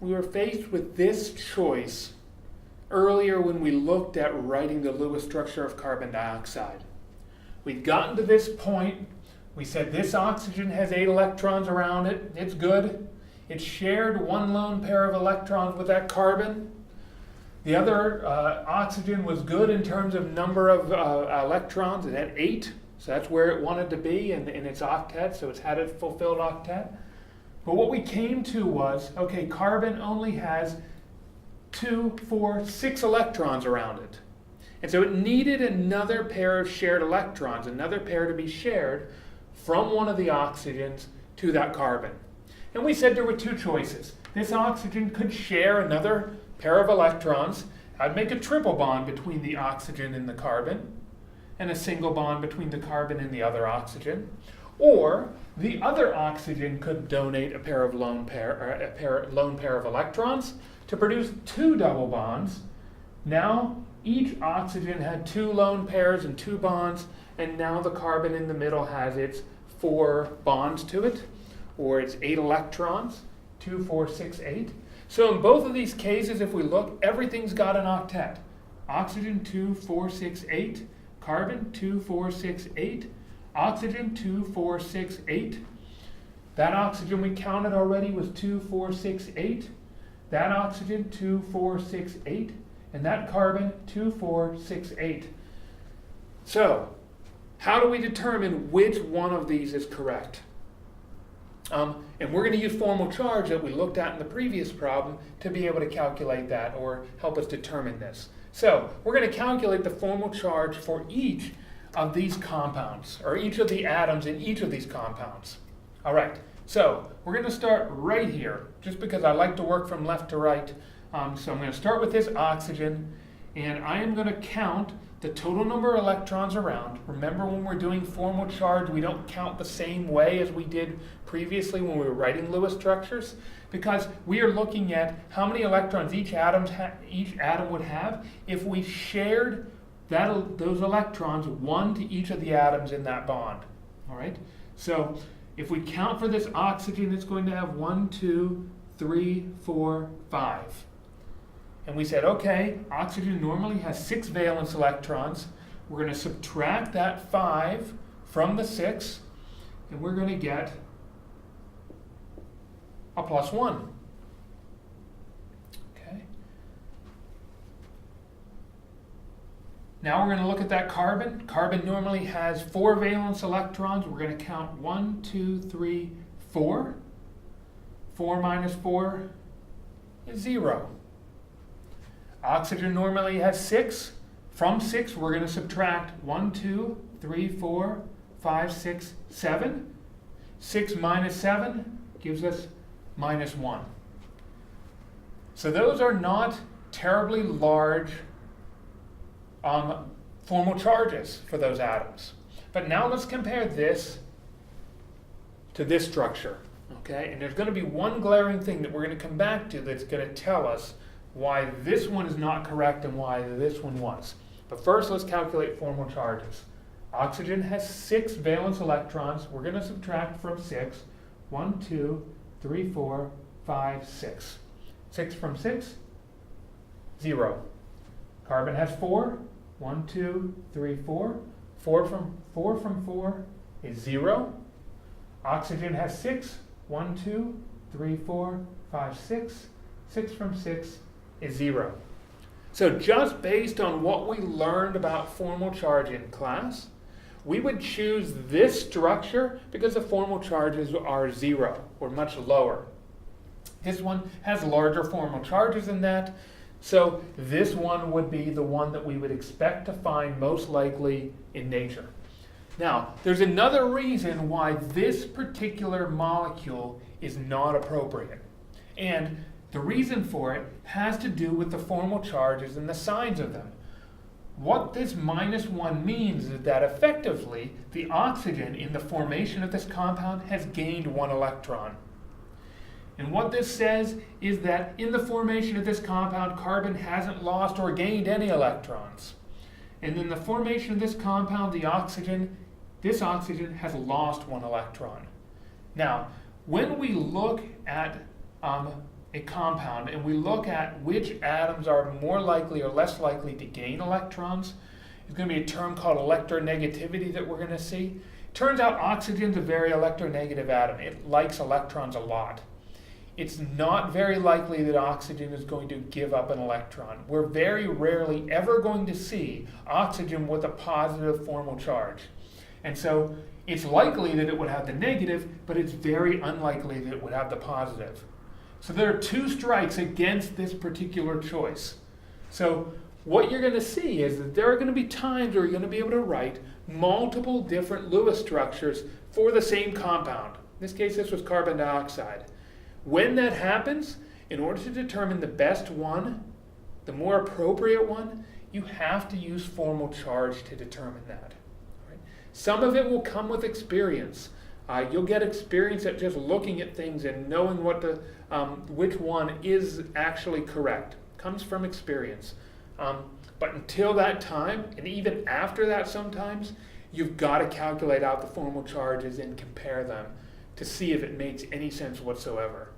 we were faced with this choice earlier when we looked at writing the Lewis structure of carbon dioxide. We'd gotten to this point, we said this oxygen has 8 electrons around it, it's good. It shared one lone pair of electrons with that carbon. The other oxygen was good in terms of number of electrons. It had 8, so that's where it wanted to be in its octet, so it's had a fulfilled octet. But what we came to was, okay, carbon only has 2, 4, 6 electrons around it. And so it needed another pair of shared electrons, another pair to be shared from one of the oxygens to that carbon. And we said there were 2 choices. This oxygen could share another pair of electrons. I'd make a triple bond between the oxygen and the carbon, and a single bond between the carbon and the other oxygen. Or the other oxygen could donate a lone pair of electrons to produce 2 double bonds. Now each oxygen had 2 lone pairs and 2 bonds, and now the carbon in the middle has its 4 bonds to it, or its 8 electrons, 2, 4, 6, 8. So in both of these cases, if we look, everything's got an octet. Oxygen 2, 4, 6, 8, carbon 2, 4, 6, 8, oxygen 2, 4, 6, 8. That oxygen we counted already was 2, 4, 6, 8. That oxygen 2, 4, 6, 8. And that carbon 2, 4, 6, 8. So, how do we determine which one of these is correct? And we're going to use formal charge that we looked at in the previous problem to be able to calculate that or help us determine this. So, we're going to calculate the formal charge for each of these compounds, or each of the atoms in each of these compounds. All right, so we're going to start right here, just because I like to work from left to right. So I'm going to start with this oxygen, and I am going to count the total number of electrons around. Remember, when we're doing formal charge, we don't count the same way as we did previously when we were writing Lewis structures, because we are looking at how many electrons each atom would have if we shared those electrons, 1 to each of the atoms in that bond. All right? So if we count for this oxygen, it's going to have 1, 2, 3, 4, 5. And we said, okay, oxygen normally has 6 valence electrons. We're going to subtract that 5 from the 6, and we're going to get a +1. Okay. Now we're going to look at that carbon. Carbon normally has 4 valence electrons. We're going to count 1, 2, 3, 4. 4 minus 4 is 0. Oxygen normally has 6. From 6, we're going to subtract 1, 2, 3, 4, 5, 6, 7. 6 minus 7 gives us -1. So those are not terribly large formal charges for those atoms. But now let's compare this to this structure. Okay? And there's going to be one glaring thing that we're going to come back to that's going to tell us why this one is not correct and why this one was. But first, let's calculate formal charges. Oxygen has 6 valence electrons. We're going to subtract from 6. 1, 2, 3, 4, 5, 6. 6 from 6, 0. Carbon has 4. 1, 2, 3, 4. 4 from 4 is 0. Oxygen has 6. 1, 2, 3, 4, 5, 6. 6 from 6 is 0. So just based on what we learned about formal charge in class, we would choose this structure because the formal charges are 0 or much lower. This one has larger formal charges than that, so this one would be the one that we would expect to find most likely in nature. Now, there's another reason why this particular molecule is not appropriate. And the reason for it has to do with the formal charges and the signs of them. What this -1 means is that effectively the oxygen in the formation of this compound has gained 1 electron. And what this says is that in the formation of this compound, carbon hasn't lost or gained any electrons. And in the formation of this compound, this oxygen has lost 1 electron. Now, when we look at a compound and we look at which atoms are more likely or less likely to gain electrons, it's going to be a term called electronegativity that we're going to see. Turns out oxygen's a very electronegative atom. It likes electrons a lot. It's not very likely that oxygen is going to give up an electron. We're very rarely ever going to see oxygen with a positive formal charge. And so it's likely that it would have the negative, but it's very unlikely that it would have the positive. So there are two strikes against this particular choice. So what you're going to see is that there are going to be times where you're going to be able to write multiple different Lewis structures for the same compound. In this case, this was carbon dioxide. When that happens, in order to determine the best one, the more appropriate one, you have to use formal charge to determine that. Right? Some of it will come with experience. You'll get experience at just looking at things and knowing what which one is actually correct. Comes from experience. But until that time, and even after that sometimes, you've got to calculate out the formal charges and compare them to see if it makes any sense whatsoever.